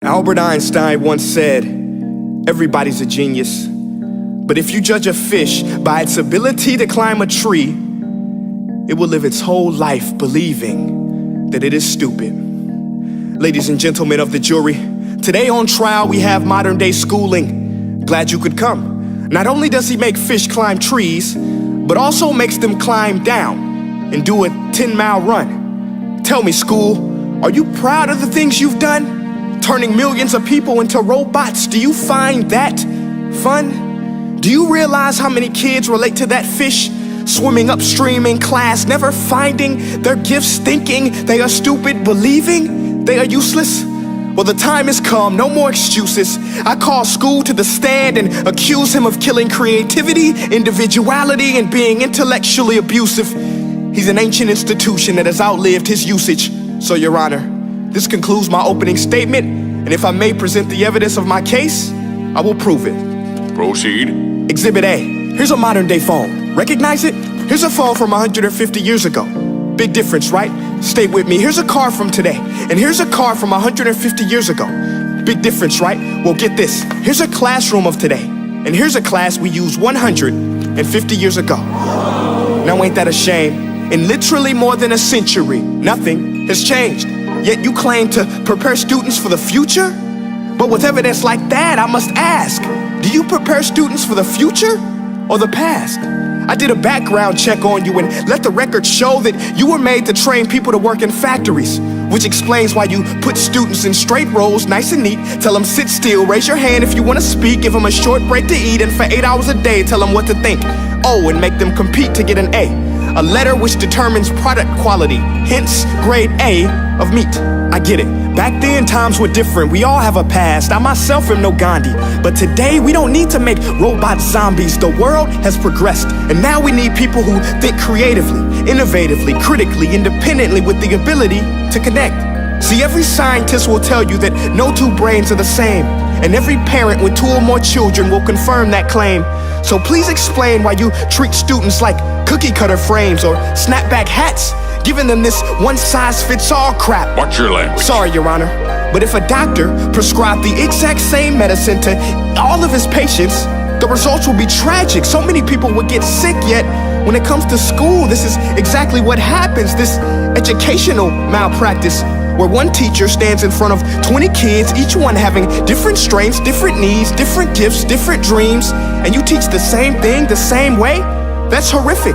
Albert Einstein once said, everybody's a genius. But if you judge a fish by its ability to climb a tree, it will live its whole life believing that it is stupid. Ladies and gentlemen of the jury, today on trial we have modern day schooling. Glad you could come. Not only does he make fish climb trees, but also makes them climb down and do a 10-mile run. Tell me, school, are you proud of the things you've done? Turning millions of people into robots, do you find that fun? Do you realize how many kids relate to that fish swimming upstream in class, never finding their gifts, thinking they are stupid, believing they are useless? Well, the time has come, no more excuses. I call school to the stand and accuse him of killing creativity, individuality, and being intellectually abusive. He's an ancient institution that has outlived his usage. So, Your Honor, this concludes my opening statement, and if I may present the evidence of my case, I will prove it. Proceed. Exhibit A. Here's a modern day phone. Recognize it? Here's a phone from 150 years ago. Big difference, right? Stay with me. Here's a car from today, and here's a car from 150 years ago. Big difference, right? Well, get this. Here's a classroom of today, and here's a class we used 150 years ago. Now, ain't that a shame? In literally more than a century, nothing has changed. Yet you claim to prepare students for the future? But with evidence like that, I must ask, do you prepare students for the future or the past? I did a background check on you and let the record show that you were made to train people to work in factories, which explains why you put students in straight rows, nice and neat, tell them sit still, raise your hand if you want to speak, give them a short break to eat, and for 8 hours a day, tell them what to think. Oh, and make them compete to get an A letter which determines product quality, hence grade A of meat. I get it. Back then, times were different. We all have a past. I myself am no Gandhi. But today, we don't need to make robot zombies. The world has progressed, and now we need people who think creatively, innovatively, critically, independently, with the ability to connect. See, every scientist will tell you that no two brains are the same, and every parent with 2 or more children will confirm that claim. So please explain why you treat students like cookie cutter frames or snapback hats, giving them this one-size-fits-all crap. Watch your language. Sorry, Your Honor, but if a doctor prescribed the exact same medicine to all of his patients, the results will be tragic. So many people would get sick, yet when it comes to school, this is exactly what happens, this educational malpractice, where one teacher stands in front of 20 kids, each one having different strengths, different needs, different gifts, different dreams, and you teach the same thing the same way? That's horrific.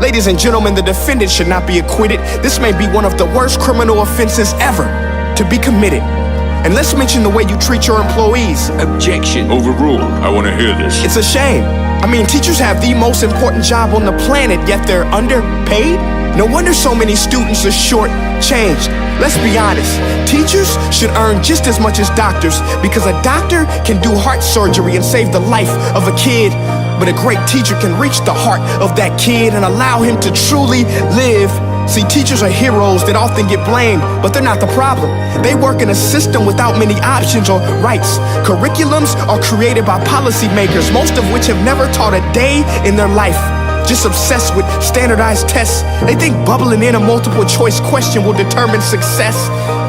Ladies and gentlemen, the defendant should not be acquitted. This may be one of the worst criminal offenses ever to be committed. And let's mention the way you treat your employees. Objection. Overruled. I want to hear this. It's a shame. I mean, teachers have the most important job on the planet, yet they're underpaid? No wonder so many students are short-changed. Let's be honest, teachers should earn just as much as doctors, because a doctor can do heart surgery and save the life of a kid, but a great teacher can reach the heart of that kid and allow him to truly live. See, teachers are heroes that often get blamed, but they're not the problem. They work in a system without many options or rights. Curriculums are created by policymakers, most of which have never taught a day in their life. Just obsessed with standardized tests. They think bubbling in a multiple choice question will determine success.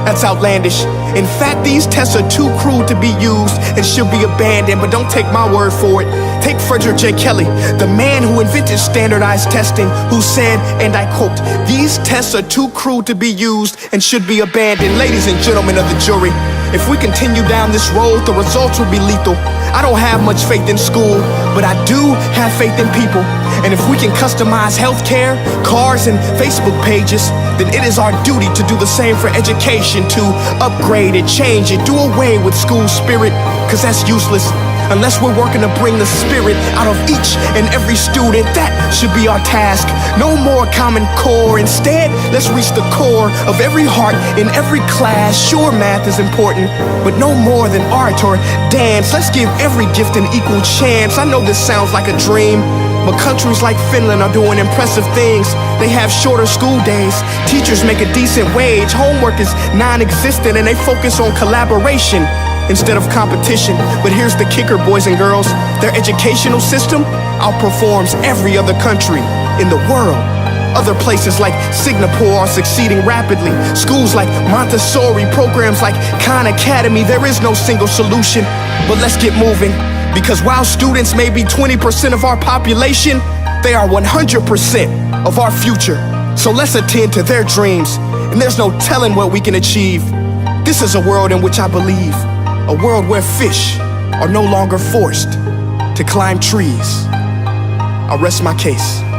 That's outlandish. In fact, these tests are too cruel to be used and should be abandoned, but don't take my word for it. Take Frederick J. Kelly, the man who invented standardized testing, who said, and I quote, "These tests are too cruel to be used and should be abandoned." Ladies and gentlemen of the jury, if we continue down this road, the results will be lethal. I don't have much faith in school, but I do have faith in people. And if we can customize healthcare, cars, and Facebook pages, then it is our duty to do the same for education, to upgrade it, change it, do away with school spirit, because that's useless. Unless we're working to bring the spirit out of each and every student, that should be our task. No more Common Core. Instead, let's reach the core of every heart in every class. Sure, math is important, but no more than art or dance. Let's give every gift an equal chance. I know this sounds like a dream, but countries like Finland are doing impressive things. They have shorter school days, teachers make a decent wage, homework is non-existent, and they focus on collaboration instead of competition. But here's the kicker, boys and girls. Their educational system outperforms every other country in the world. Other places like Singapore are succeeding rapidly. Schools like Montessori, programs like Khan Academy. There is no single solution, but let's get moving. Because while students may be 20% of our population, they are 100% of our future. So let's attend to their dreams, and there's no telling what we can achieve. This is a world in which I believe, a world where fish are no longer forced to climb trees. I'll rest my case.